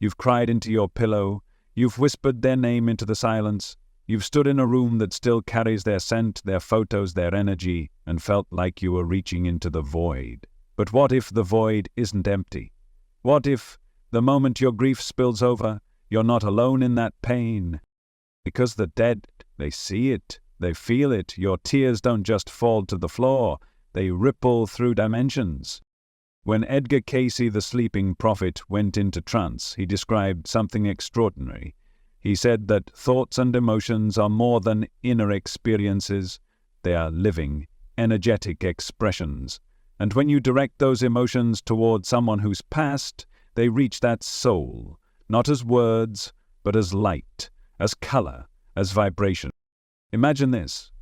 You've cried into your pillow. You've whispered their name into the silence. You've stood in a room that still carries their scent, their photos, their energy, and felt like you were reaching into the void. But what if the void isn't empty? What if, the moment your grief spills over, you're not alone in that pain? Because the dead, they see it, they feel it. Your tears don't just fall to the floor, they ripple through dimensions. When Edgar Casey, the sleeping prophet, went into trance, he described something extraordinary. He said that thoughts and emotions are more than inner experiences. They are living, energetic expressions. And when you direct those emotions toward someone who's passed, they reach that soul, not as words, but as light, as color, as vibration. Imagine this.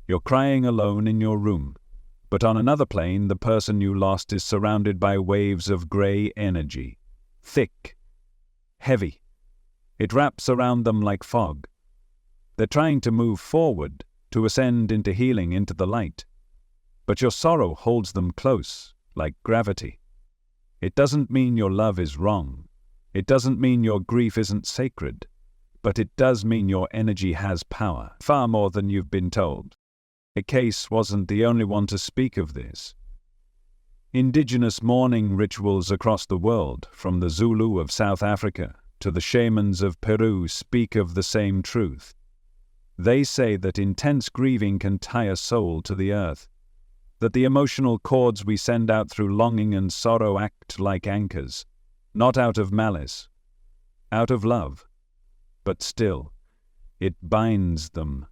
You're crying alone in your room, but on another plane, the person you lost is surrounded by waves of gray energy. Thick, heavy. It wraps around them like fog. They're trying to move forward, to ascend into healing, into the light. But your sorrow holds them close, like gravity. It doesn't mean your love is wrong. It doesn't mean your grief isn't sacred. But it does mean your energy has power, far more than you've been told. Case wasn't the only one to speak of this. Indigenous mourning rituals across the world, from the Zulu of South Africa to the shamans of Peru, speak of the same truth. They say that intense grieving can tie a soul to the earth, that the emotional cords we send out through longing and sorrow act like anchors, not out of malice, out of love, but still, it binds them.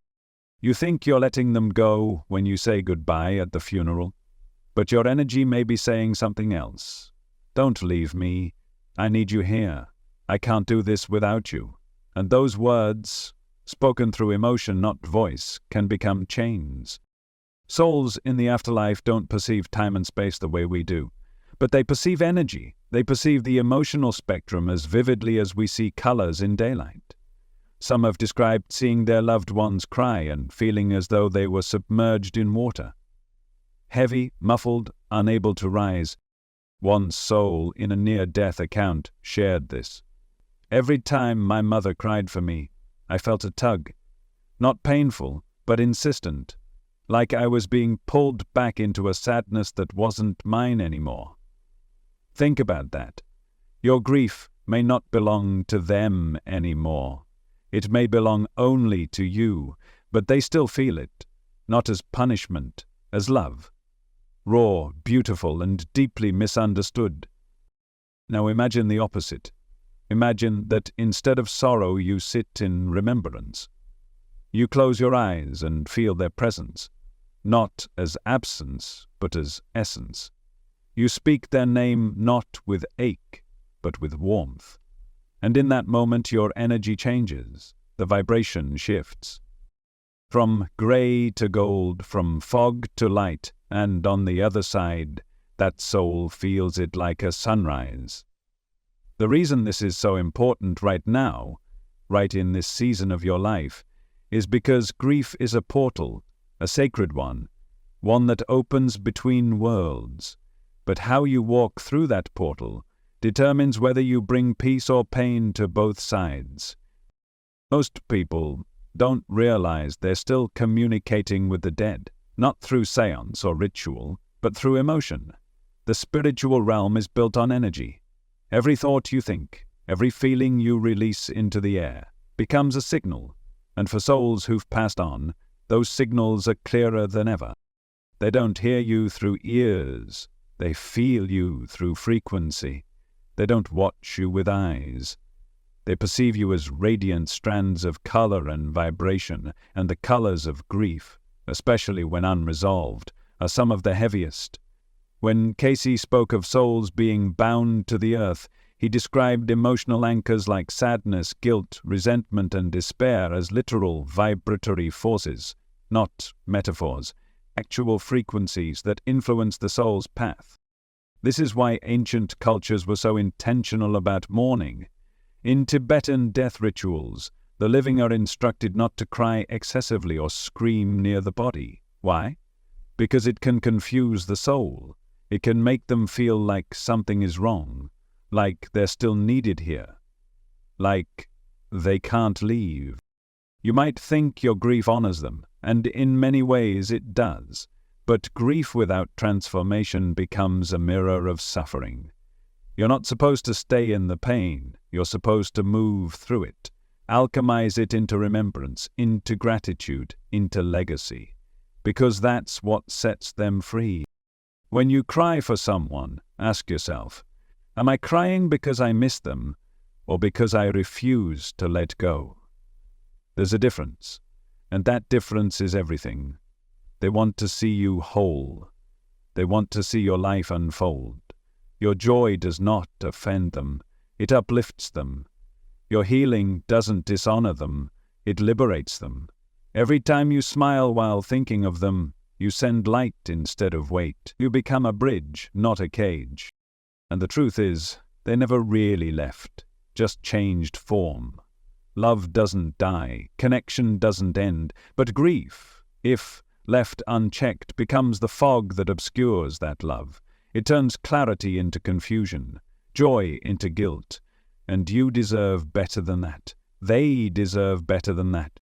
You think you're letting them go when you say goodbye at the funeral, but your energy may be saying something else. Don't leave me. I need you here. I can't do this without you. And those words, spoken through emotion, not voice, can become chains. Souls in the afterlife don't perceive time and space the way we do, but they perceive energy. They perceive the emotional spectrum as vividly as we see colors in daylight. Some have described seeing their loved ones cry and feeling as though they were submerged in water. Heavy, muffled, unable to rise. One soul in a near-death account shared this. Every time my mother cried for me, I felt a tug. Not painful, but insistent. Like I was being pulled back into a sadness that wasn't mine anymore. Think about that. Your grief may not belong to them anymore. It may belong only to you, but they still feel it, not as punishment, as love. Raw, beautiful, and deeply misunderstood. Now imagine the opposite. Imagine that instead of sorrow you sit in remembrance. You close your eyes and feel their presence, not as absence, but as essence. You speak their name not with ache, but with warmth. And in that moment your energy changes, the vibration shifts. From gray to gold, from fog to light, and on the other side, that soul feels it like a sunrise. The reason this is so important right now, right in this season of your life, is because grief is a portal, a sacred one that opens between worlds. But how you walk through that portal determines whether you bring peace or pain to both sides. Most people don't realize they're still communicating with the dead, not through seance or ritual, but through emotion. The spiritual realm is built on energy. Every thought you think, every feeling you release into the air, becomes a signal, and for souls who've passed on, those signals are clearer than ever. They don't hear you through ears, they feel you through frequency. They don't watch you with eyes. They perceive you as radiant strands of color and vibration, and the colors of grief, especially when unresolved, are some of the heaviest. When Casey spoke of souls being bound to the earth, he described emotional anchors like sadness, guilt, resentment, and despair as literal vibratory forces, not metaphors, actual frequencies that influence the soul's path. This is why ancient cultures were so intentional about mourning. In Tibetan death rituals, the living are instructed not to cry excessively or scream near the body. Why? Because it can confuse the soul. It can make them feel like something is wrong, like they're still needed here. like they can't leave. You might think your grief honors them, and in many ways it does, but grief without transformation becomes a mirror of suffering. You're not supposed to stay in the pain, you're supposed to move through it, alchemize it into remembrance, into gratitude, into legacy, because that's what sets them free. When you cry for someone, ask yourself, am I crying because I miss them, or because I refuse to let go? There's a difference, and that difference is everything. They want to see you whole. They want to see your life unfold. Your joy does not offend them, it uplifts them. Your healing doesn't dishonor them, it liberates them. Every time you smile while thinking of them, you send light instead of weight. You become a bridge, not a cage. And the truth is, they never really left, just changed form. Love doesn't die, connection doesn't end, but grief, if left unchecked, becomes the fog that obscures that love. It turns clarity into confusion, joy into guilt, and you deserve better than that. They deserve better than that.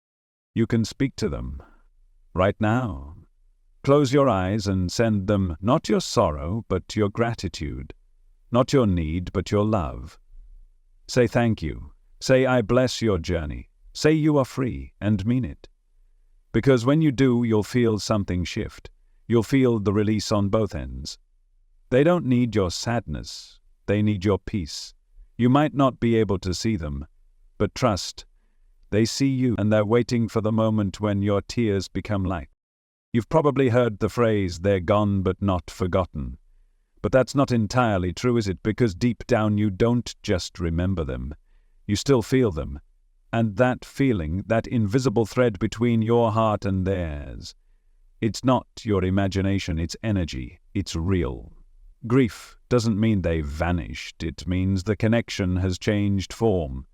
You can speak to them right now. Close your eyes and send them not your sorrow, but your gratitude, not your need, but your love. Say thank you. Say I bless your journey. Say you are free, and mean it. Because when you do, you'll feel something shift. You'll feel the release on both ends. They don't need your sadness. They need your peace. You might not be able to see them, but trust, they see you, and they're waiting for the moment when your tears become light. You've probably heard the phrase, they're gone but not forgotten. But that's not entirely true, is it? Because deep down you don't just remember them. You still feel them. And that feeling, that invisible thread between your heart and theirs, it's not your imagination, it's energy, it's real. Grief doesn't mean they've vanished, it means the connection has changed form.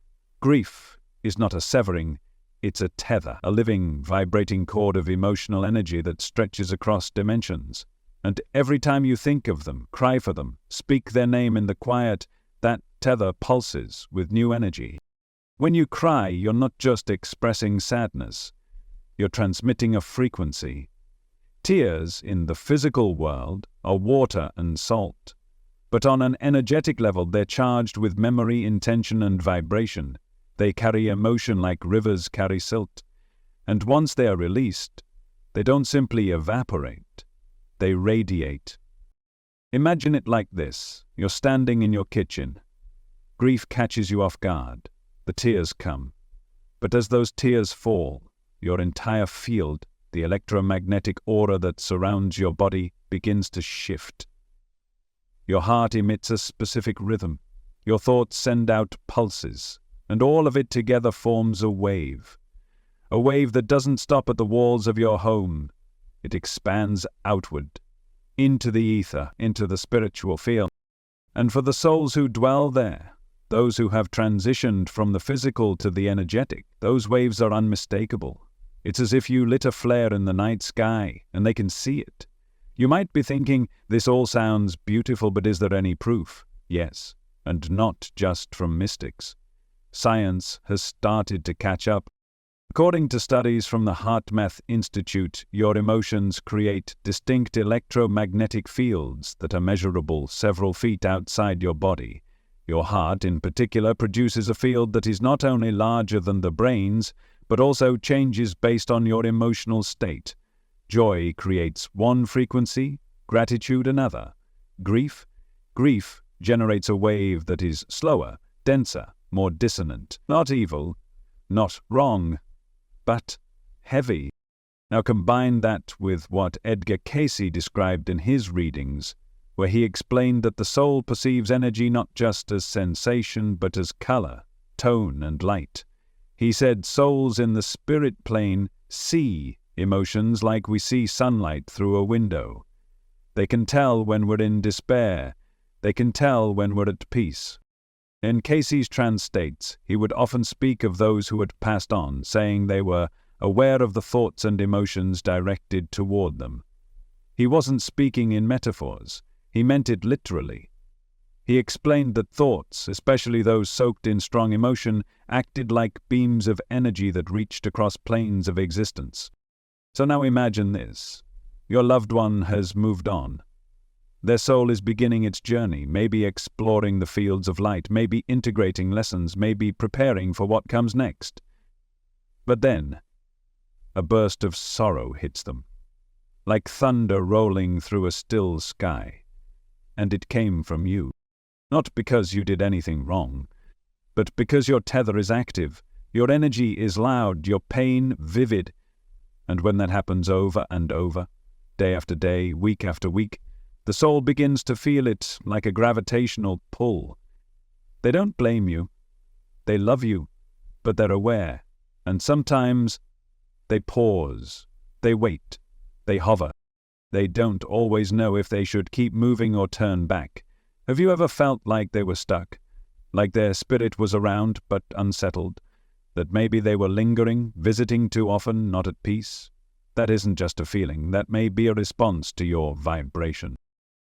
Grief is not a severing, it's a tether, a living, vibrating cord of emotional energy that stretches across dimensions. And every time you think of them, cry for them, speak their name in the quiet, that tether pulses with new energy. When you cry, you're not just expressing sadness, you're transmitting a frequency. Tears in the physical world are water and salt, but on an energetic level they're charged with memory, intention, and vibration. They carry emotion like rivers carry silt, and once they are released, they don't simply evaporate, they radiate. Imagine it like this. You're standing in your kitchen. Grief catches you off guard. The tears come. But as those tears fall, your entire field, the electromagnetic aura that surrounds your body, begins to shift. Your heart emits a specific rhythm. Your thoughts send out pulses, and all of it together forms a wave. A wave that doesn't stop at the walls of your home. It expands outward, into the ether, into the spiritual field. And for the souls who dwell there, those who have transitioned from the physical to the energetic, those waves are unmistakable. It's as if you lit a flare in the night sky, and they can see it. You might be thinking, this all sounds beautiful, but is there any proof? Yes, and not just from mystics. Science has started to catch up. According to studies from the HeartMath Institute, your emotions create distinct electromagnetic fields that are measurable several feet outside your body. Your heart, in particular, produces a field that is not only larger than the brain's, but also changes based on your emotional state. Joy creates one frequency, gratitude another. Grief generates a wave that is slower, denser, more dissonant. Not evil, not wrong, but heavy. Now combine that with what Edgar Casey described in his readings, where he explained that the soul perceives energy not just as sensation, but as color, tone, and light. He said souls in the spirit plane see emotions like we see sunlight through a window. They can tell when we're in despair. They can tell when we're at peace. In Casey's trance states, he would often speak of those who had passed on, saying they were aware of the thoughts and emotions directed toward them. He wasn't speaking in metaphors. He meant it literally. He explained that thoughts, especially those soaked in strong emotion, acted like beams of energy that reached across planes of existence. So now imagine this. Your loved one has moved on. Their soul is beginning its journey, maybe exploring the fields of light, maybe integrating lessons, maybe preparing for what comes next. But then, a burst of sorrow hits them, like thunder rolling through a still sky. And it came from you. Not because you did anything wrong, but because your tether is active, your energy is loud, your pain vivid. And when that happens over and over, day after day, week after week, the soul begins to feel it like a gravitational pull. They don't blame you. They love you, but they're aware. And sometimes they pause, they wait, they hover. They don't always know if they should keep moving or turn back. Have you ever felt like they were stuck? Like their spirit was around but unsettled? That maybe they were lingering, visiting too often, not at peace? That isn't just a feeling, that may be a response to your vibration.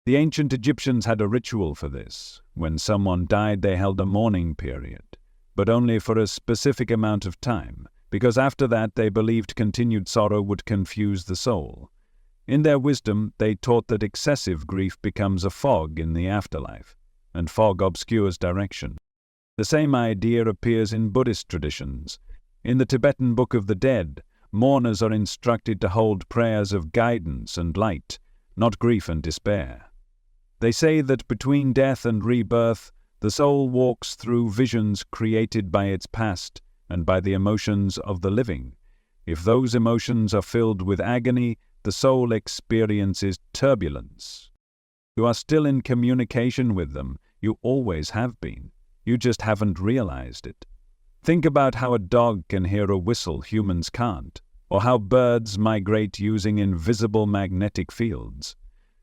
The ancient Egyptians had a ritual for this. When someone died, they held a mourning period, but only for a specific amount of time, because after that they believed continued sorrow would confuse the soul. In their wisdom, they taught that excessive grief becomes a fog in the afterlife, and fog obscures direction. The same idea appears in Buddhist traditions. In the Tibetan Book of the Dead, mourners are instructed to hold prayers of guidance and light, not grief and despair. They say that between death and rebirth, the soul walks through visions created by its past and by the emotions of the living. If those emotions are filled with agony, the soul experiences turbulence. You are still in communication with them. You always have been. You just haven't realized it. Think about how a dog can hear a whistle humans can't, or how birds migrate using invisible magnetic fields.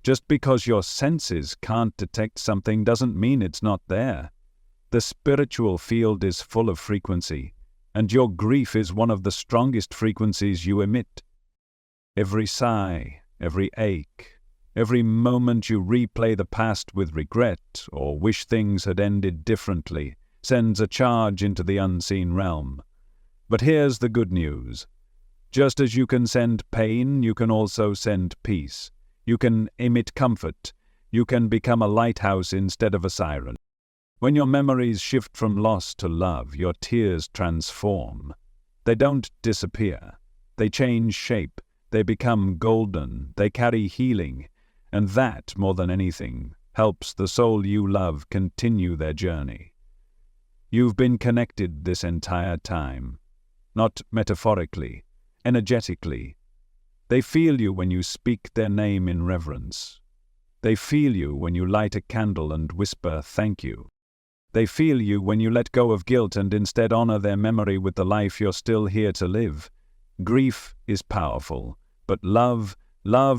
Just because your senses can't detect something doesn't mean it's not there. The spiritual field is full of frequency, and your grief is one of the strongest frequencies you emit. Every sigh, every ache, every moment you replay the past with regret or wish things had ended differently sends a charge into the unseen realm. But here's the good news. Just as you can send pain, you can also send peace. You can emit comfort. You can become a lighthouse instead of a siren. When your memories shift from loss to love, your tears transform. They don't disappear. They change shape. They become golden. They carry healing. And that, more than anything, helps the soul you love continue their journey. You've been connected this entire time. Not metaphorically, energetically. They feel you when you speak their name in reverence. They feel you when you light a candle and whisper thank you. They feel you when you let go of guilt and instead honor their memory with the life you're still here to live. Grief is powerful, but love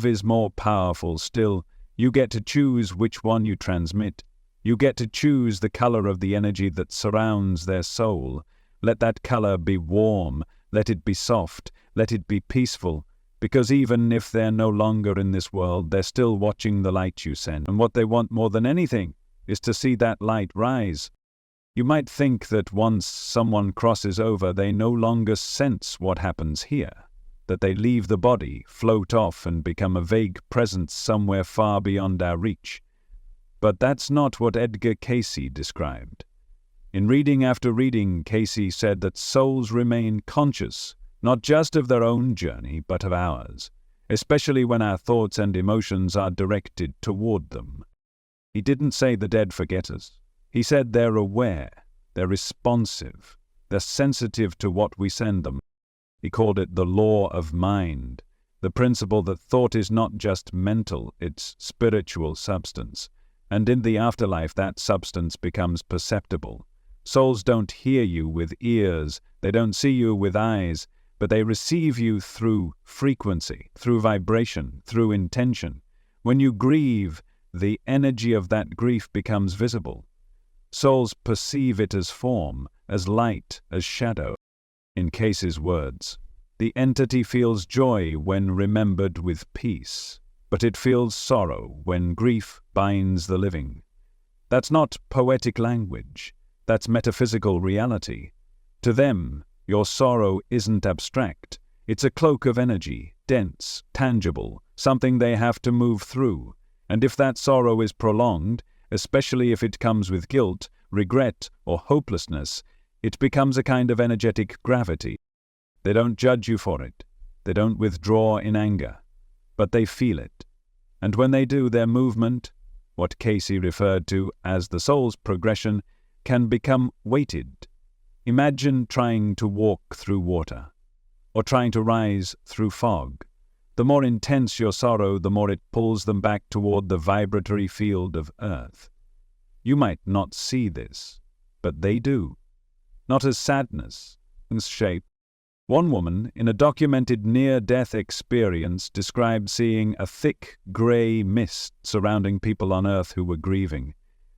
is more powerful still. You get to choose which one you transmit. You get to choose the color of the energy that surrounds their soul. Let that color be warm. Let it be soft. Let it be peaceful. Because even if they're no longer in this world, they're still watching the light you send. And what they want more than anything is to see that light rise. You might think that once someone crosses over, they no longer sense what happens here. That they leave the body, float off, and become a vague presence somewhere far beyond our reach. But that's not what Edgar Casey described. In reading after reading, Casey said that souls remain conscious, not just of their own journey, but of ours, especially when our thoughts and emotions are directed toward them. He didn't say the dead forget us. He said they're aware, they're responsive, they're sensitive to what we send them. He called it the law of mind, the principle that thought is not just mental, it's spiritual substance. And in the afterlife, that substance becomes perceptible. Souls don't hear you with ears, they don't see you with eyes, but they receive you through frequency, through vibration, through intention. When you grieve, the energy of that grief becomes visible. Souls perceive it as form, as light, as shadow. In Casey's words, the entity feels joy when remembered with peace, but it feels sorrow when grief binds the living. That's not poetic language. That's metaphysical reality. To them, your sorrow isn't abstract. It's a cloak of energy, dense, tangible, something they have to move through. And if that sorrow is prolonged, especially if it comes with guilt, regret, or hopelessness, it becomes a kind of energetic gravity. They don't judge you for it. They don't withdraw in anger. But they feel it. And when they do, their movement, what Casey referred to as the soul's progression, can become weighted. Imagine trying to walk through water, or trying to rise through fog. The more intense your sorrow, the more it pulls them back toward the vibratory field of earth. You might not see this, but they do. Not as sadness, as shape. One woman, in a documented near-death experience, described seeing a thick, grey mist surrounding people on earth who were grieving.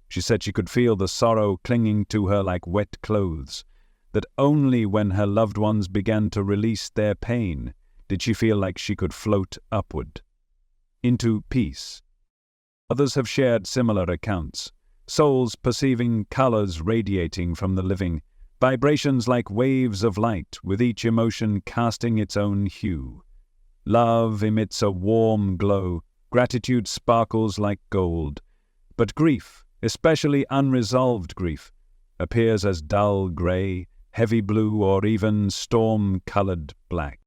She said she could feel the sorrow clinging to her like wet clothes, that only when her loved ones began to release their pain did she feel like she could float upward, into peace. Others have shared similar accounts, souls perceiving colors radiating from the living, vibrations like waves of light, with each emotion casting its own hue. Love emits a warm glow, gratitude sparkles like gold, but grief, especially unresolved grief, appears as dull grey, heavy blue, or even storm-colored black.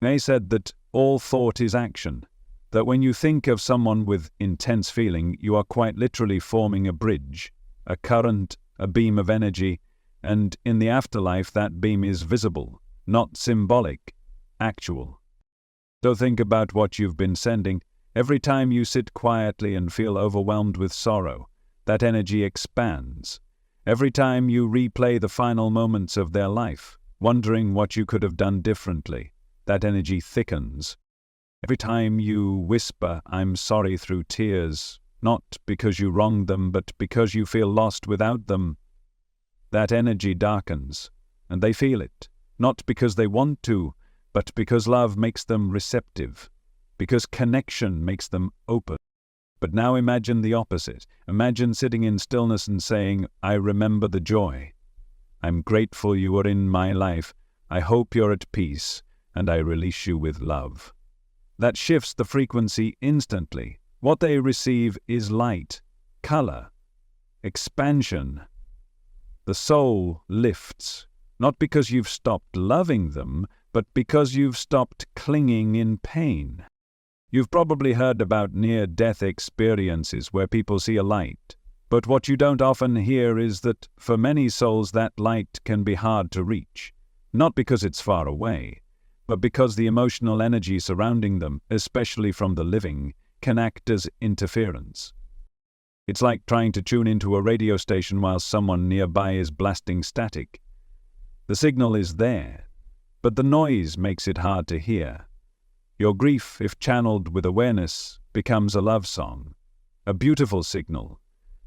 They said that all thought is action, that when you think of someone with intense feeling, you are quite literally forming a bridge, a current, a beam of energy, and in the afterlife that beam is visible, not symbolic, actual. So think about what you've been sending. Every time you sit quietly and feel overwhelmed with sorrow, that energy expands. Every time you replay the final moments of their life, wondering what you could have done differently, that energy thickens. Every time you whisper, "I'm sorry," through tears, not because you wronged them, but because you feel lost without them, that energy darkens, and they feel it, not because they want to, but because love makes them receptive, because connection makes them open. But now imagine the opposite. Imagine sitting in stillness and saying, "I remember the joy. I'm grateful you are in my life. I hope you're at peace, and I release you with love." That shifts the frequency instantly. What they receive is light, color, expansion. The soul lifts, not because you've stopped loving them, but because you've stopped clinging in pain. You've probably heard about near-death experiences where people see a light, but what you don't often hear is that for many souls that light can be hard to reach, not because it's far away, but because the emotional energy surrounding them, especially from the living, can act as interference. It's like trying to tune into a radio station while someone nearby is blasting static. The signal is there, but the noise makes it hard to hear. Your grief, if channeled with awareness, becomes a love song, a beautiful signal,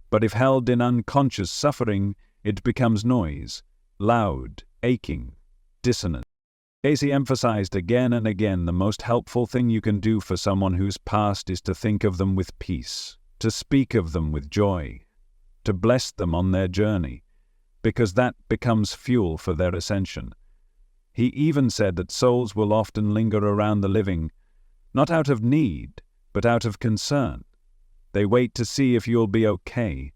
but if held in unconscious suffering, it becomes noise, loud, aching, dissonant. Casey emphasized again and again the most helpful thing you can do for someone who's passed is to think of them with peace, to speak of them with joy, to bless them on their journey, because that becomes fuel for their ascension. He even said that souls will often linger around the living, not out of need, but out of concern. They wait to see if you'll be okay,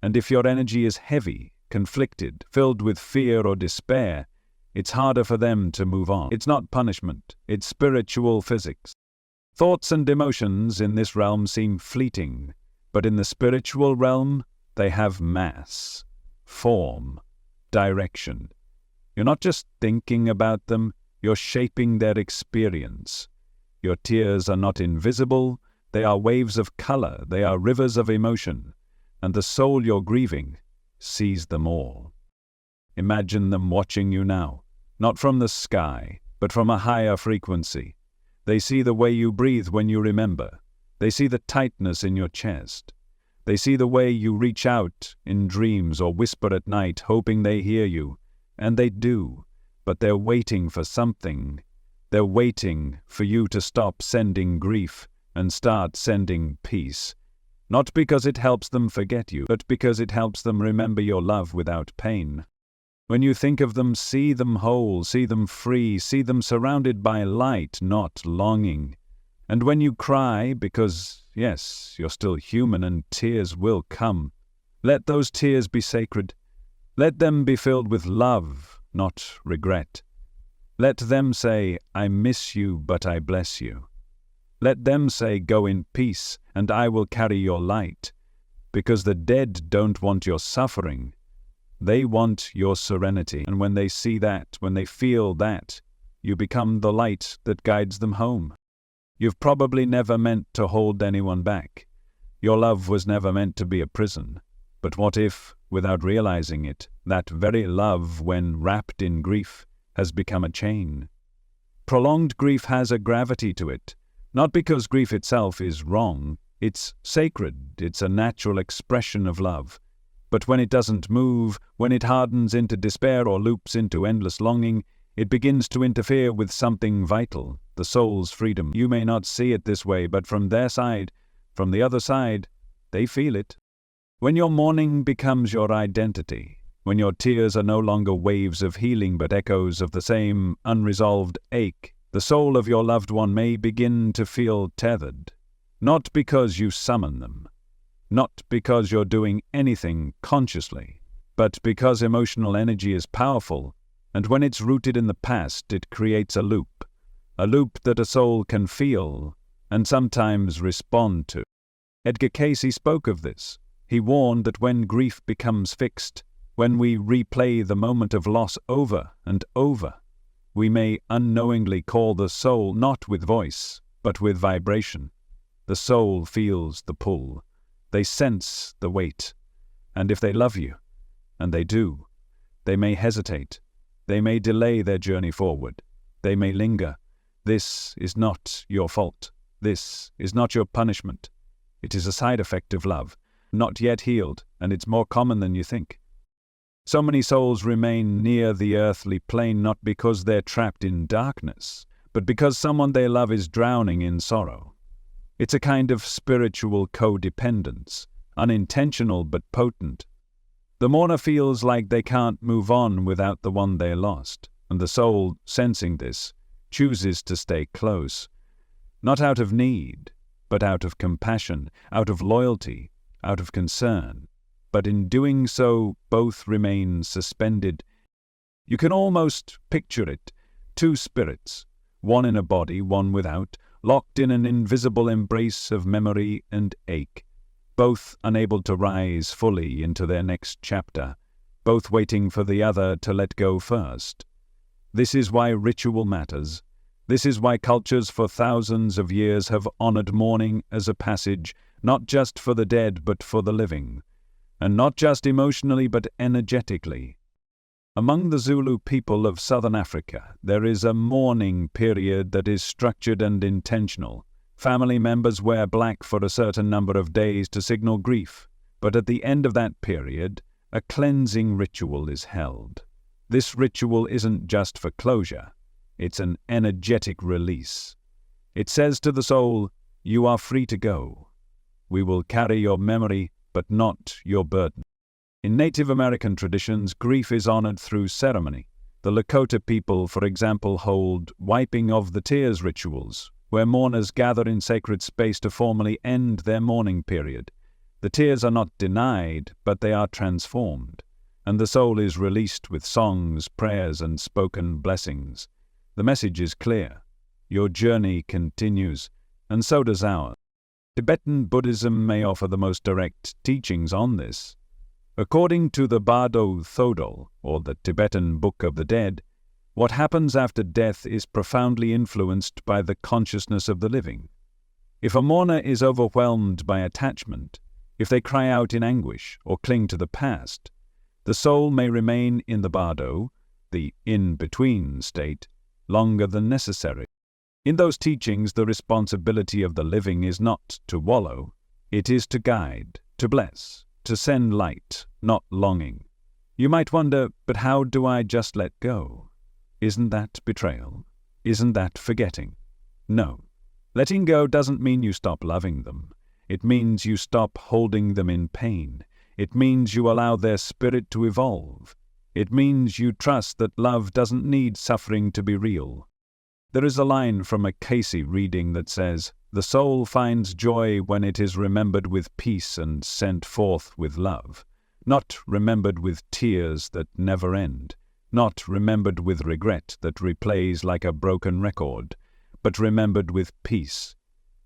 and if your energy is heavy, conflicted, filled with fear or despair, it's harder for them to move on. It's not punishment, it's spiritual physics. Thoughts and emotions in this realm seem fleeting, but in the spiritual realm, they have mass, form, direction. You're not just thinking about them, you're shaping their experience. Your tears are not invisible, they are waves of color, they are rivers of emotion, and the soul you're grieving sees them all. Imagine them watching you now, not from the sky, but from a higher frequency. They see the way you breathe when you remember. They see the tightness in your chest. They see the way you reach out in dreams or whisper at night, hoping they hear you. And they do, but they're waiting for something. They're waiting for you to stop sending grief and start sending peace. not because it helps them forget you, but because it helps them remember your love without pain. When you think of them, see them whole, see them free, see them surrounded by light, not longing. And when you cry, because, yes, you're still human and tears will come, let those tears be sacred. Let them be filled with love, not regret. Let them say, I miss you, but I bless you. Let them say, go in peace, and I will carry your light. Because the dead don't want your suffering. They want your serenity. And when they see that, when they feel that, you become the light that guides them home. You've probably never meant to hold anyone back. Your love was never meant to be a prison. But what if, without realizing it, that very love, when wrapped in grief, has become a chain? Prolonged grief has a gravity to it. Not because grief itself is wrong, it's sacred, it's a natural expression of love. But when it doesn't move, when it hardens into despair or loops into endless longing, it begins to interfere with something vital, the soul's freedom. You may not see it this way, but from their side, from the other side, they feel it. When your mourning becomes your identity, when your tears are no longer waves of healing but echoes of the same unresolved ache, the soul of your loved one may begin to feel tethered, not because you summon them, not because you're doing anything consciously, but because emotional energy is powerful, and when it's rooted in the past, it creates a loop that a soul can feel and sometimes respond to. Edgar Casey spoke of this. He warned that when grief becomes fixed, when we replay the moment of loss over and over, we may unknowingly call the soul not with voice, but with vibration. The soul feels the pull. They sense the weight. And if they love you, and they do, they may hesitate. They may delay their journey forward. They may linger. This is not your fault. This is not your punishment. It is a side effect of love, not yet healed, and it's more common than you think. So many souls remain near the earthly plane not because they're trapped in darkness, but because someone they love is drowning in sorrow. It's a kind of spiritual codependence, unintentional but potent. The mourner feels like they can't move on without the one they lost, and the soul, sensing this, chooses to stay close. Not out of need, but out of compassion, out of loyalty, out of concern. But in doing so, both remain suspended. You can almost picture it, two spirits, one in a body, one without, locked in an invisible embrace of memory and ache, both unable to rise fully into their next chapter, both waiting for the other to let go first. This is why ritual matters. This is why cultures for thousands of years have honored mourning as a passage, not just for the dead but for the living. And not just emotionally but energetically. Among the Zulu people of southern Africa, there is a mourning period that is structured and intentional. Family members wear black for a certain number of days to signal grief, but at the end of that period, a cleansing ritual is held. This ritual isn't just for closure, it's an energetic release. It says to the soul, you are free to go. We will carry your memory, but not your burden. In Native American traditions, grief is honored through ceremony. The Lakota people, for example, hold wiping of the tears rituals, where mourners gather in sacred space to formally end their mourning period. The tears are not denied, but they are transformed, and the soul is released with songs, prayers, and spoken blessings. The message is clear. Your journey continues, and so does ours. Tibetan Buddhism may offer the most direct teachings on this. According to the Bardo Thodol, or the Tibetan Book of the Dead, what happens after death is profoundly influenced by the consciousness of the living. If a mourner is overwhelmed by attachment, if they cry out in anguish or cling to the past, the soul may remain in the Bardo, the in-between state, longer than necessary. In those teachings, the responsibility of the living is not to wallow, it is to guide, to bless, to send light, not longing. You might wonder, but how do I just let go? Isn't that betrayal? Isn't that forgetting? No. Letting go doesn't mean you stop loving them. It means you stop holding them in pain. It means you allow their spirit to evolve. It means you trust that love doesn't need suffering to be real. There is a line from a Casey reading that says, "The soul finds joy when it is remembered with peace and sent forth with love. Not remembered with tears that never end. Not remembered with regret that replays like a broken record, but remembered with peace."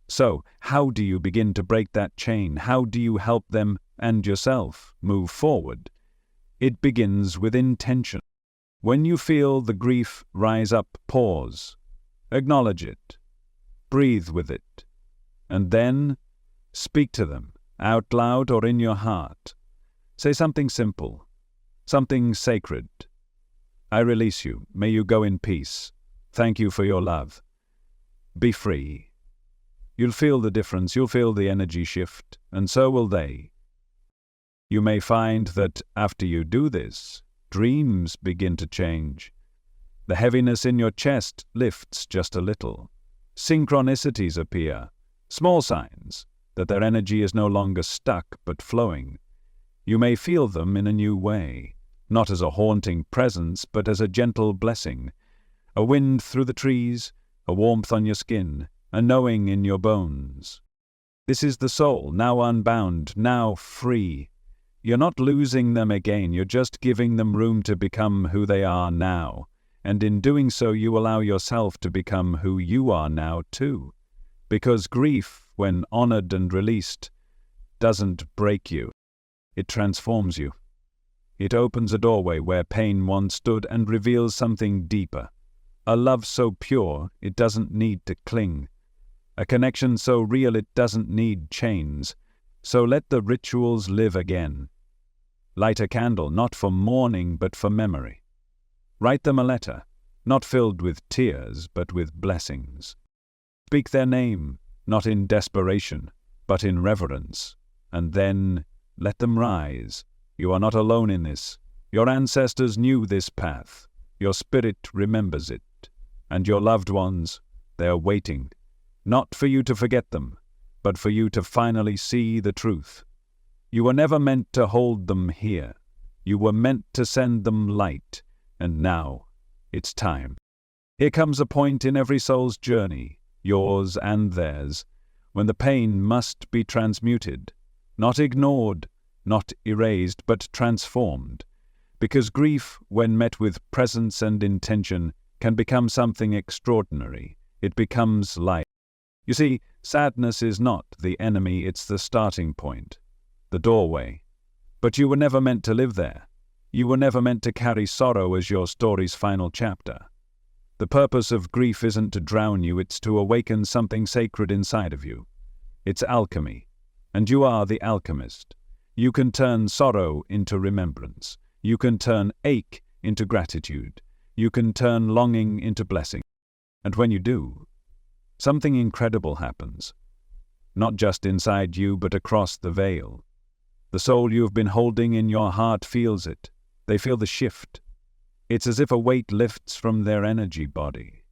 So, how do you begin to break that chain? How do you help them and yourself move forward? It begins with intention. When you feel the grief rise up, pause. Acknowledge it. Breathe with it. And then speak to them, out loud or in your heart. Say something simple, something sacred. "I release you. May you go in peace. Thank you for your love. Be free." You'll feel the difference. You'll feel the energy shift, and so will they. You may find that after you do this, dreams begin to change. The heaviness in your chest lifts just a little. Synchronicities appear, small signs that their energy is no longer stuck but flowing. You may feel them in a new way, not as a haunting presence but as a gentle blessing. A wind through the trees, a warmth on your skin, a knowing in your bones. This is the soul, now unbound, now free. You're not losing them again, you're just giving them room to become who they are now. And in doing so, you allow yourself to become who you are now too. Because grief, when honored and released, doesn't break you. It transforms you. It opens a doorway where pain once stood and reveals something deeper. A love so pure, it doesn't need to cling. A connection so real, it doesn't need chains. So let the rituals live again. Light a candle, not for mourning, but for memory. Write them a letter, not filled with tears, but with blessings. Speak their name, not in desperation, but in reverence. And then let them rise. You are not alone in this. Your ancestors knew this path. Your spirit remembers it. And your loved ones, they are waiting. Not for you to forget them, but for you to finally see the truth. You were never meant to hold them here. You were meant to send them light. And now, it's time. Here comes a point in every soul's journey, yours and theirs, when the pain must be transmuted, not ignored, not erased, but transformed. Because grief, when met with presence and intention, can become something extraordinary. It becomes light. You see, sadness is not the enemy, it's the starting point, the doorway. But you were never meant to live there. You were never meant to carry sorrow as your story's final chapter. The purpose of grief isn't to drown you, it's to awaken something sacred inside of you. It's alchemy, and you are the alchemist. You can turn sorrow into remembrance. You can turn ache into gratitude. You can turn longing into blessing. And when you do, something incredible happens. Not just inside you, but across the veil. The soul you've been holding in your heart feels it. They feel the shift. It's as if a weight lifts from their energy body.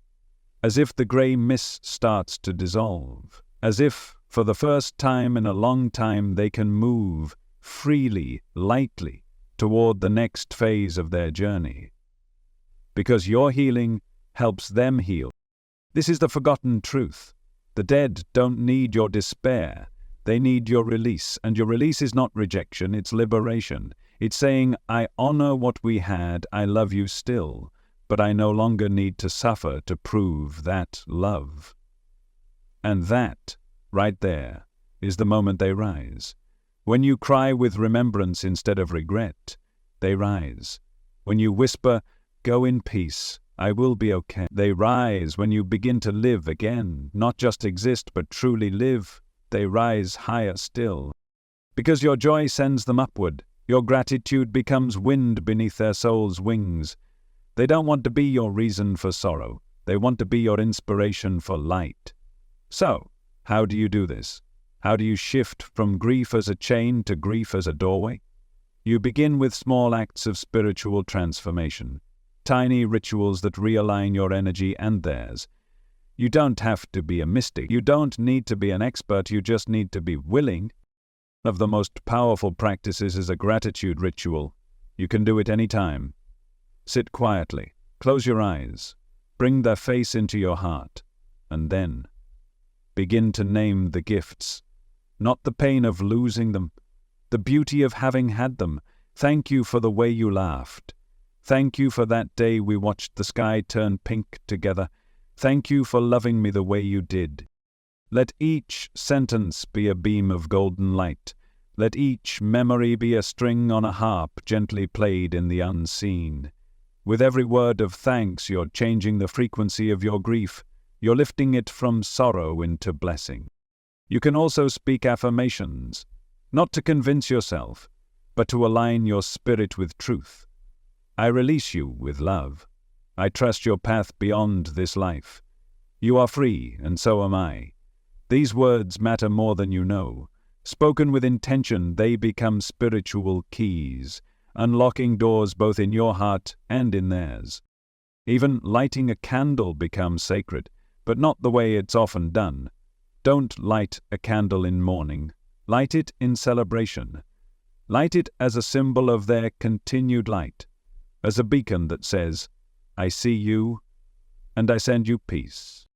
As if the grey mist starts to dissolve. As if, for the first time in a long time, they can move freely, lightly, toward the next phase of their journey. Because your healing helps them heal. This is the forgotten truth. The dead don't need your despair. They need your release. And your release is not rejection, it's liberation. It's saying, I honor what we had, I love you still, but I no longer need to suffer to prove that love. And that, right there, is the moment they rise. When you cry with remembrance instead of regret, they rise. When you whisper, go in peace, I will be okay, they rise. When you begin to live again, not just exist but truly live, they rise higher still. Because your joy sends them upward. Your gratitude becomes wind beneath their soul's wings. They don't want to be your reason for sorrow. They want to be your inspiration for light. So, how do you do this? How do you shift from grief as a chain to grief as a doorway? You begin with small acts of spiritual transformation, tiny rituals that realign your energy and theirs. You don't have to be a mystic. You don't need to be an expert. You just need to be willing. One of the most powerful practices is a gratitude ritual. You can do it any time. Sit quietly. Close your eyes. Bring their face into your heart. And then begin to name the gifts. Not the pain of losing them. The beauty of having had them. Thank you for the way you laughed. Thank you for that day we watched the sky turn pink together. Thank you for loving me the way you did. Let each sentence be a beam of golden light. Let each memory be a string on a harp gently played in the unseen. With every word of thanks, you're changing the frequency of your grief. You're lifting it from sorrow into blessing. You can also speak affirmations, not to convince yourself, but to align your spirit with truth. I release you with love. I trust your path beyond this life. You are free, and so am I. These words matter more than you know. Spoken with intention, they become spiritual keys, unlocking doors both in your heart and in theirs. Even lighting a candle becomes sacred, but not the way it's often done. Don't light a candle in mourning. Light it in celebration. Light it as a symbol of their continued light, as a beacon that says, I see you, and I send you peace.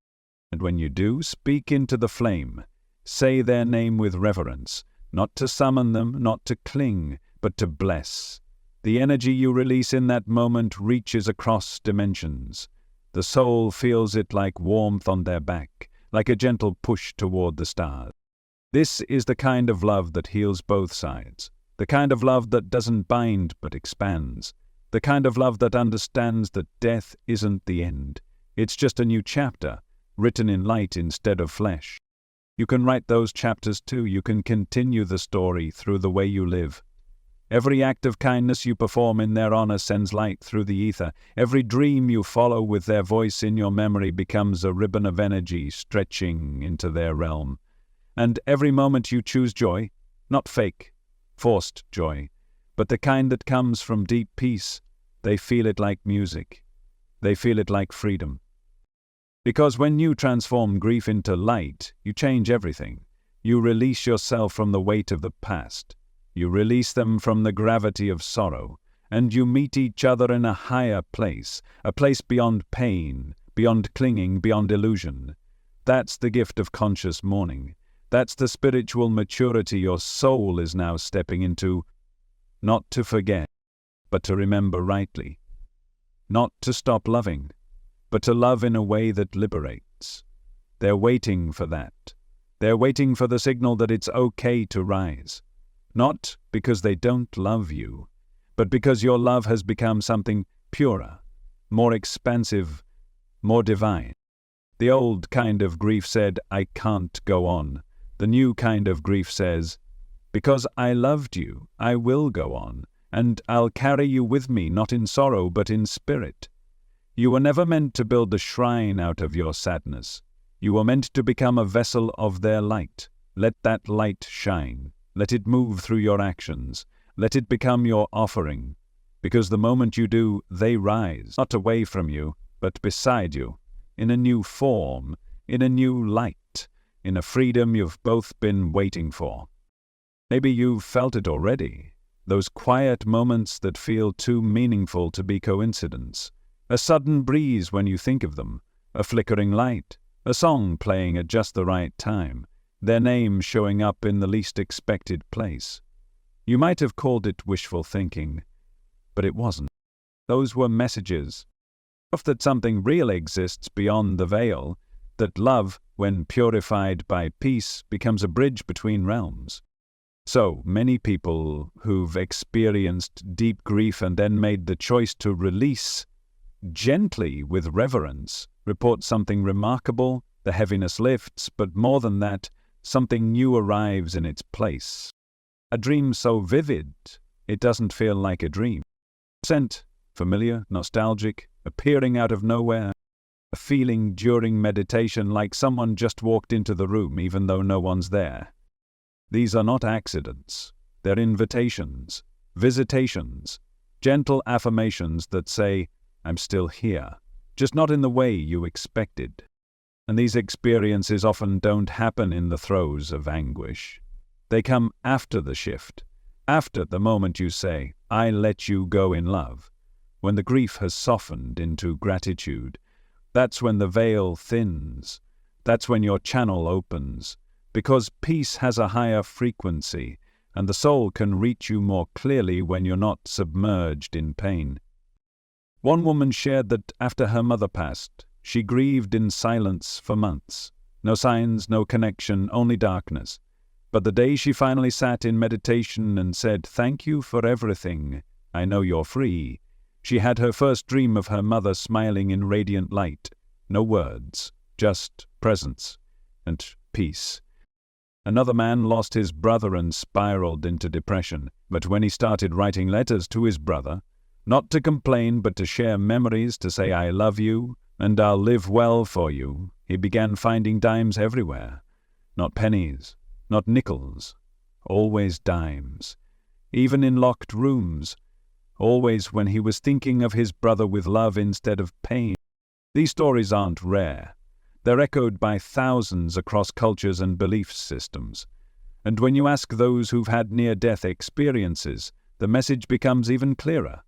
And when you do, speak into the flame. Say their name with reverence, not to summon them, not to cling, but to bless. The energy you release in that moment reaches across dimensions. The soul feels it like warmth on their back, like a gentle push toward the stars. This is the kind of love that heals both sides, the kind of love that doesn't bind but expands, the kind of love that understands that death isn't the end. It's just a new chapter, written in light instead of flesh. You can write those chapters too. You can continue the story through the way you live. Every act of kindness you perform in their honor sends light through the ether. Every dream you follow with their voice in your memory becomes a ribbon of energy stretching into their realm. And every moment you choose joy, not fake, forced joy, but the kind that comes from deep peace, they feel it like music. They feel it like freedom. Because when you transform grief into light, you change everything. You release yourself from the weight of the past. You release them from the gravity of sorrow, and you meet each other in a higher place, a place beyond pain, beyond clinging, beyond illusion. That's the gift of conscious mourning. That's the spiritual maturity your soul is now stepping into. Not to forget, but to remember rightly. Not to stop loving, but to love in a way that liberates. They're waiting for that. They're waiting for the signal that it's okay to rise. Not because they don't love you, but because your love has become something purer, more expansive, more divine. The old kind of grief said, I can't go on. The new kind of grief says, because I loved you, I will go on, and I'll carry you with me, not in sorrow, but in spirit. You were never meant to build a shrine out of your sadness. You were meant to become a vessel of their light. Let that light shine. Let it move through your actions. Let it become your offering. Because the moment you do, they rise, not away from you, but beside you, in a new form, in a new light, in a freedom you've both been waiting for. Maybe you've felt it already, those quiet moments that feel too meaningful to be coincidence. A sudden breeze when you think of them, a flickering light, a song playing at just the right time, their name showing up in the least expected place. You might have called it wishful thinking, but it wasn't. Those were messages. Proof that something real exists beyond the veil, that love, when purified by peace, becomes a bridge between realms. So many people who've experienced deep grief and then made the choice to release gently with reverence report something remarkable. The heaviness lifts, but more than that, something new arrives in its place. A dream so vivid, it doesn't feel like a dream. Scent, familiar, nostalgic, appearing out of nowhere. A feeling during meditation like someone just walked into the room even though no one's there. These are not accidents. They're invitations, visitations, gentle affirmations that say, I'm still here, just not in the way you expected. And these experiences often don't happen in the throes of anguish. They come after the shift, after the moment you say, "I let you go in love," when the grief has softened into gratitude. That's when the veil thins. That's when your channel opens, because peace has a higher frequency, and the soul can reach you more clearly when you're not submerged in pain. One woman shared that after her mother passed, she grieved in silence for months. No signs, no connection, only darkness. But the day she finally sat in meditation and said, "Thank you for everything, I know you're free," she had her first dream of her mother smiling in radiant light. No words, just presence and peace. Another man lost his brother and spiraled into depression, but when he started writing letters to his brother, not to complain but to share memories, to say, "I love you and I'll live well for you," he began finding dimes everywhere. Not pennies, not nickels, always dimes. Even in locked rooms, always when he was thinking of his brother with love instead of pain. These stories aren't rare. They're echoed by thousands across cultures and belief systems. And when you ask those who've had near-death experiences, the message becomes even clearer.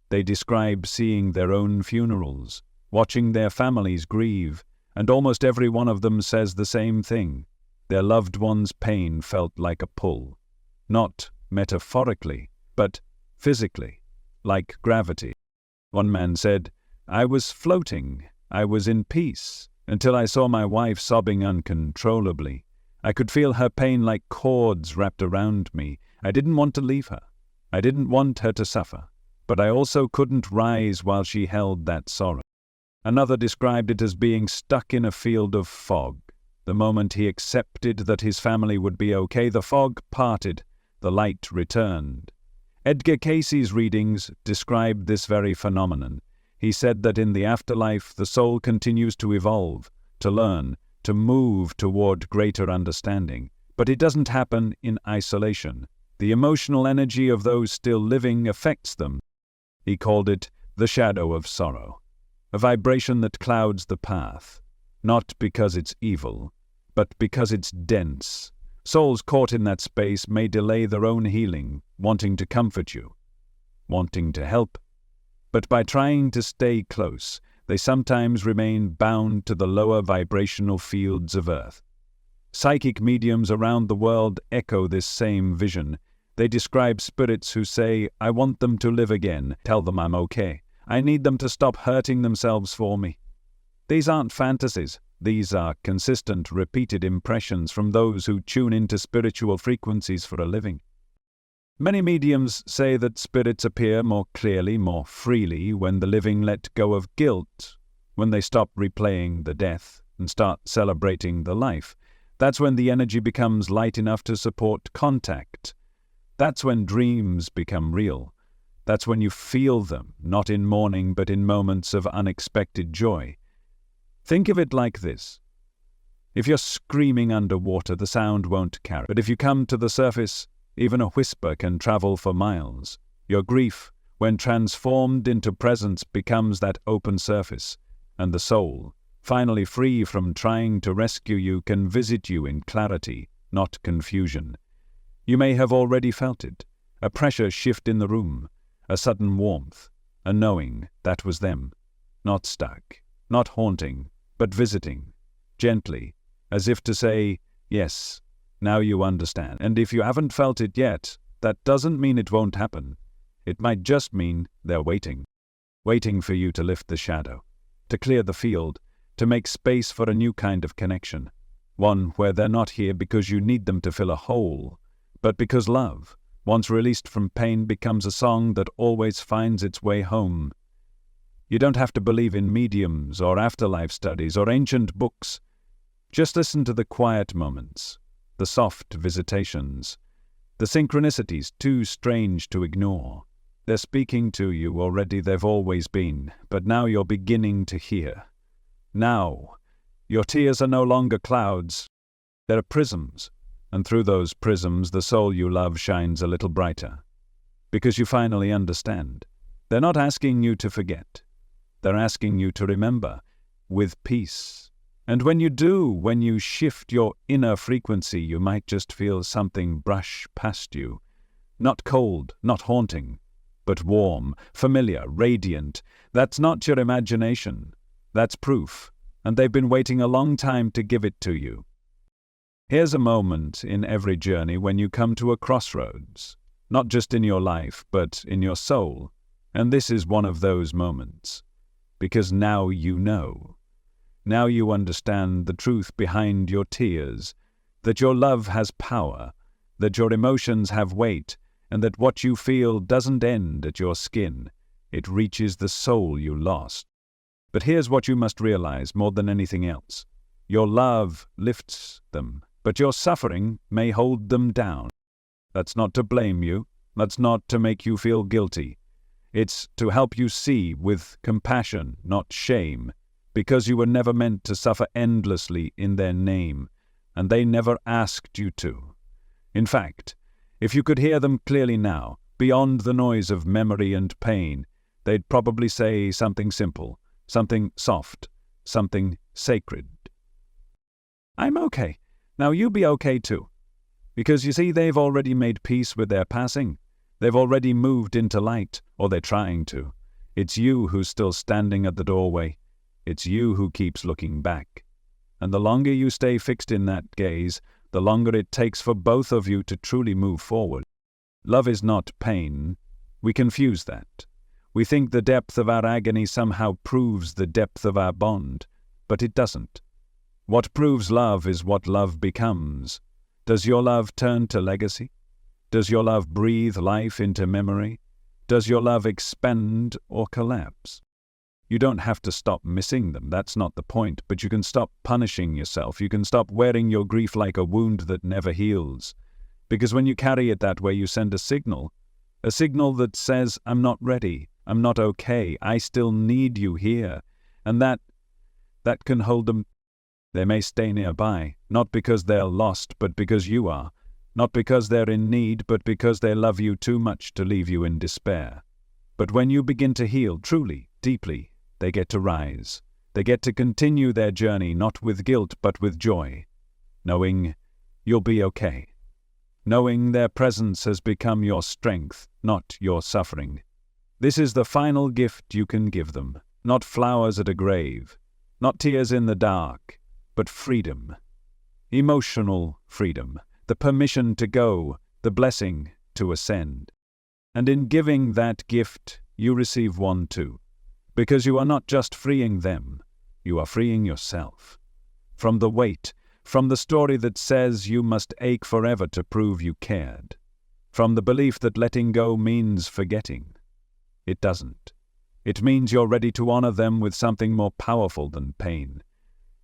They describe seeing their own funerals, watching their families grieve, and almost every one of them says the same thing. Their loved one's pain felt like a pull. Not metaphorically, but physically, like gravity. One man said, "I was floating, I was in peace, until I saw my wife sobbing uncontrollably. I could feel her pain like cords wrapped around me. I didn't want to leave her. I didn't want her to suffer. But I also couldn't rise while she held that sorrow." Another described it as being stuck in a field of fog. The moment he accepted that his family would be okay, the fog parted, the light returned. Edgar Casey's readings described this very phenomenon. He said that in the afterlife, the soul continues to evolve, to learn, to move toward greater understanding. But it doesn't happen in isolation. The emotional energy of those still living affects them. He called it the shadow of sorrow, a vibration that clouds the path, not because it's evil, but because it's dense. Souls caught in that space may delay their own healing, wanting to comfort you, wanting to help. But by trying to stay close, they sometimes remain bound to the lower vibrational fields of Earth. Psychic mediums around the world echo this same vision. They describe spirits who say, "I want them to live again. Tell them I'm okay. I need them to stop hurting themselves for me." These aren't fantasies. These are consistent, repeated impressions from those who tune into spiritual frequencies for a living. Many mediums say that spirits appear more clearly, more freely, when the living let go of guilt, when they stop replaying the death and start celebrating the life. That's when the energy becomes light enough to support contact. That's when dreams become real. That's when you feel them, not in mourning, but in moments of unexpected joy. Think of it like this. If you're screaming underwater, the sound won't carry. But if you come to the surface, even a whisper can travel for miles. Your grief, when transformed into presence, becomes that open surface, and the soul, finally free from trying to rescue you, can visit you in clarity, not confusion. You may have already felt it, a pressure shift in the room, a sudden warmth, a knowing that was them, not stuck, not haunting, but visiting, gently, as if to say, "Yes, now you understand." And if you haven't felt it yet, that doesn't mean it won't happen. It might just mean they're waiting for you to lift the shadow, to clear the field, to make space for a new kind of connection, one where they're not here because you need them to fill a hole, but because love, once released from pain, becomes a song that always finds its way home. You don't have to believe in mediums or afterlife studies or ancient books. Just listen to the quiet moments, the soft visitations, the synchronicities too strange to ignore. They're speaking to you already. They've always been, but now you're beginning to hear. Now, your tears are no longer clouds. They're prisms, and through those prisms the soul you love shines a little brighter. Because you finally understand. They're not asking you to forget. They're asking you to remember, with peace, And when you do, when you shift your inner frequency, you might just feel something brush past you. Not cold, not haunting, but warm, familiar, radiant. That's not your imagination. That's proof, and they've been waiting a long time to give it to you. Here's a moment in every journey when you come to a crossroads, not just in your life, but in your soul. And this is one of those moments, because now you know. Now you understand the truth behind your tears, that your love has power, that your emotions have weight, and that what you feel doesn't end at your skin. It reaches the soul you lost. But here's what you must realize more than anything else. Your love lifts them, but your suffering may hold them down. That's not to blame you. That's not to make you feel guilty. It's to help you see with compassion, not shame, because you were never meant to suffer endlessly in their name, and they never asked you to. In fact, if you could hear them clearly now, beyond the noise of memory and pain, they'd probably say something simple, something soft, something sacred. I'm okay. Now you be okay too. Because you see, they've already made peace with their passing. They've already moved into light, or they're trying to. It's you who's still standing at the doorway. It's you who keeps looking back. And the longer you stay fixed in that gaze, the longer it takes for both of you to truly move forward. Love is not pain. We confuse that. We think the depth of our agony somehow proves the depth of our bond, but it doesn't. What proves love is what love becomes. Does your love turn to legacy? Does your love breathe life into memory? Does your love expand or collapse? You don't have to stop missing them, that's not the point, but you can stop punishing yourself. You can stop wearing your grief like a wound that never heals. Because when you carry it that way, you send a signal that says, I'm not ready, I'm not okay, I still need you here. And that can hold them. They may stay nearby, not because they're lost, but because you are. Not because they're in need, but because they love you too much to leave you in despair. But when you begin to heal truly, deeply, they get to rise. They get to continue their journey not with guilt but with joy, knowing you'll be okay. Knowing their presence has become your strength, not your suffering. This is the final gift you can give them. Not flowers at a grave, not tears in the dark, but freedom. Emotional freedom. The permission to go, the blessing to ascend. And in giving that gift, you receive one too. Because you are not just freeing them, you are freeing yourself. From the weight, from the story that says you must ache forever to prove you cared. From the belief that letting go means forgetting. It doesn't. It means you're ready to honor them with something more powerful than pain.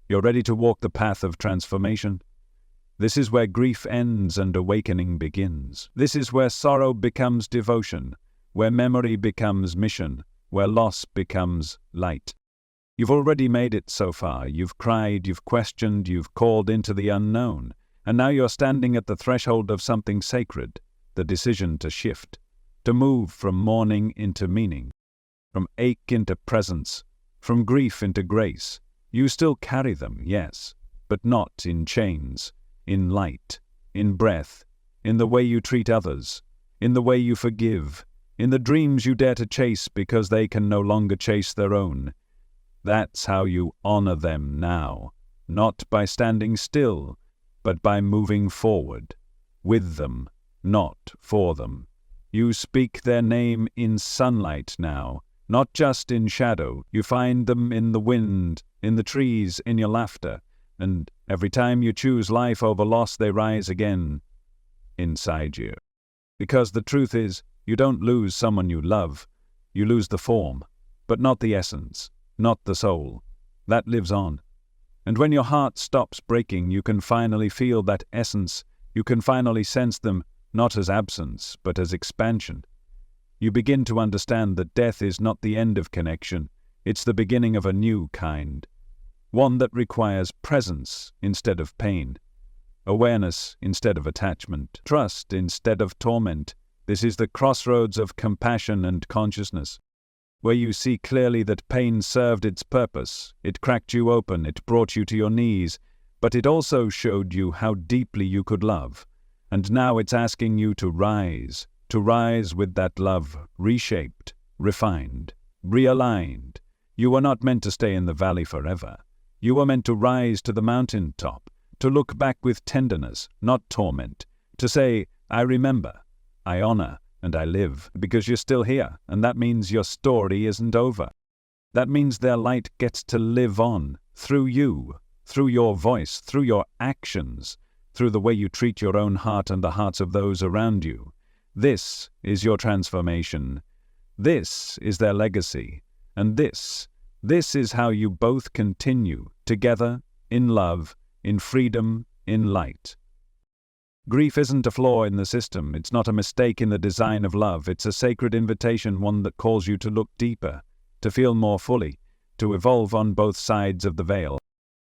You're ready to walk the path of transformation. This is where grief ends and awakening begins. This is where sorrow becomes devotion, where memory becomes mission, where loss becomes light. You've already made it so far. You've cried, you've questioned, you've called into the unknown, and now you're standing at the threshold of something sacred, the decision to shift, to move from mourning into meaning, from ache into presence, from grief into grace. You still carry them, yes, but not in chains, in light, in breath, in the way you treat others, in the way you forgive, in the dreams you dare to chase because they can no longer chase their own. That's how you honor them now, not by standing still, but by moving forward, with them, not for them. You speak their name in sunlight now, not just in shadow. You find them in the wind, in the trees, in your laughter, and every time you choose life over loss, they rise again inside you. Because the truth is, you don't lose someone you love, you lose the form, but not the essence, not the soul. That lives on. And when your heart stops breaking, you can finally feel that essence. You can finally sense them, not as absence, but as expansion. You begin to understand that death is not the end of connection, it's the beginning of a new kind. One that requires presence instead of pain, awareness instead of attachment, trust instead of torment. This is the crossroads of compassion and consciousness. where you see clearly that pain served its purpose. It cracked you open, it brought you to your knees, but it also showed you how deeply you could love. And now it's asking you to rise with that love, reshaped, refined, realigned. You were not meant to stay in the valley forever. You were meant to rise to the mountain top, to look back with tenderness, not torment, to say, I remember, I honor, and I live, because you're still here, and that means your story isn't over. That means their light gets to live on, through you, through your voice, through your actions, through the way you treat your own heart and the hearts of those around you. This is your transformation. This is their legacy. And this is how you both continue, together, in love, in freedom, in light. Grief isn't a flaw in the system. It's not a mistake in the design of love. It's a sacred invitation, one that calls you to look deeper, to feel more fully, to evolve on both sides of the veil.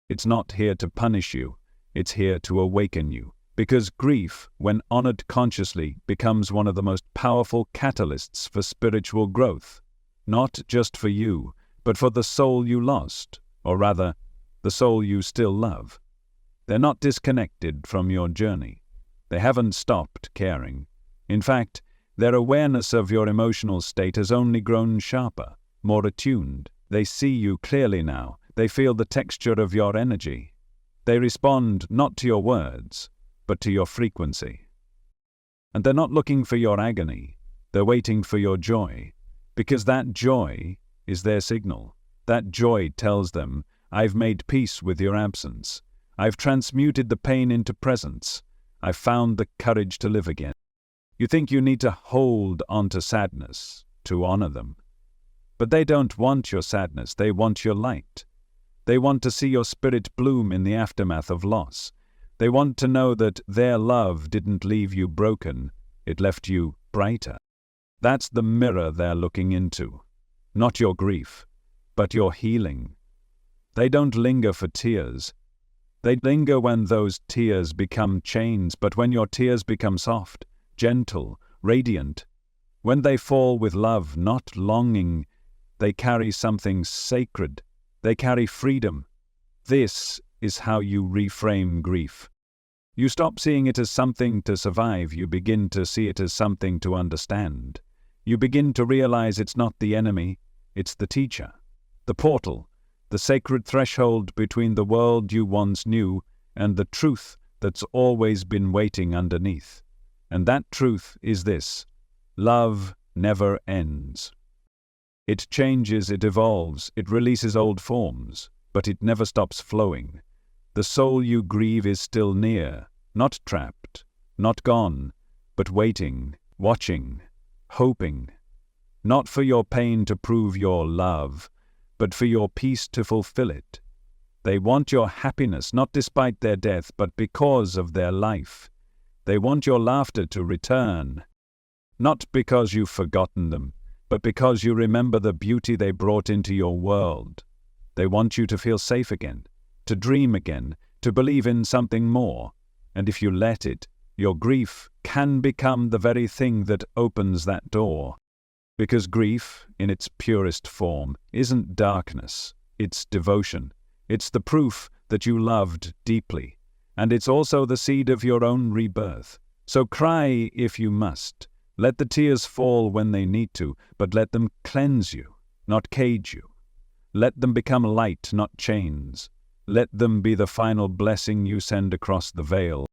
It's not here to punish you. It's here to awaken you. Because grief, when honored consciously, becomes one of the most powerful catalysts for spiritual growth. Not just for you, but for the soul you lost, or rather, the soul you still love. They're not disconnected from your journey. They haven't stopped caring. In fact, their awareness of your emotional state has only grown sharper, more attuned. They see you clearly now. They feel the texture of your energy. They respond not to your words, but to your frequency. And they're not looking for your agony. They're waiting for your joy, because that joy is their signal. That joy tells them, I've made peace with your absence. I've transmuted the pain into presence. I've found the courage to live again. You think you need to hold on to sadness to honor them. But they don't want your sadness. They want your light. They want to see your spirit bloom in the aftermath of loss. They want to know that their love didn't leave you broken. It left you brighter. That's the mirror they're looking into. Not your grief, but your healing. They don't linger for tears. They linger when those tears become chains, but when your tears become soft, gentle, radiant, when they fall with love, not longing, they carry something sacred. They carry freedom. This is how you reframe grief. You stop seeing it as something to survive. You begin to see it as something to understand. You begin to realize it's not the enemy, it's the teacher, the portal, the sacred threshold between the world you once knew and the truth that's always been waiting underneath. And that truth is this: love never ends. It changes, it evolves, it releases old forms, but it never stops flowing. The soul you grieve is still near, not trapped, not gone, but waiting, watching, hoping. Not for your pain to prove your love, but for your peace to fulfill it. They want your happiness, not despite their death, but because of their life. They want your laughter to return, not because you've forgotten them, but because you remember the beauty they brought into your world. They want you to feel safe again, to dream again, to believe in something more. And if you let it, your grief can become the very thing that opens that door. Because grief, in its purest form, isn't darkness, it's devotion. It's the proof that you loved deeply, and it's also the seed of your own rebirth. So cry if you must. Let the tears fall when they need to, but let them cleanse you, not cage you. Let them become light, not chains. Let them be the final blessing you send across the veil.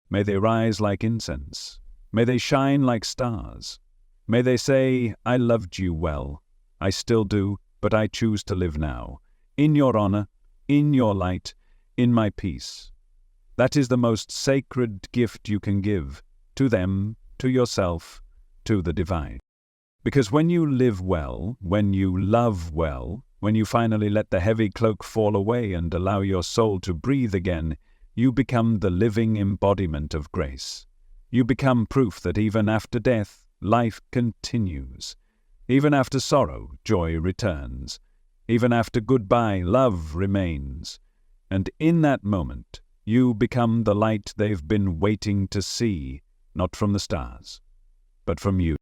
May they rise like incense. May they shine like stars. May they say, I loved you well. I still do, but I choose to live now. In your honor, in your light, in my peace. That is the most sacred gift you can give, to them, to yourself, to the divine. Because when you live well, when you love well, when you finally let the heavy cloak fall away and allow your soul to breathe again, you become the living embodiment of grace. You become proof that even after death, life continues. Even after sorrow, joy returns. Even after goodbye, love remains. And in that moment, you become the light they've been waiting to see, not from the stars, but from you.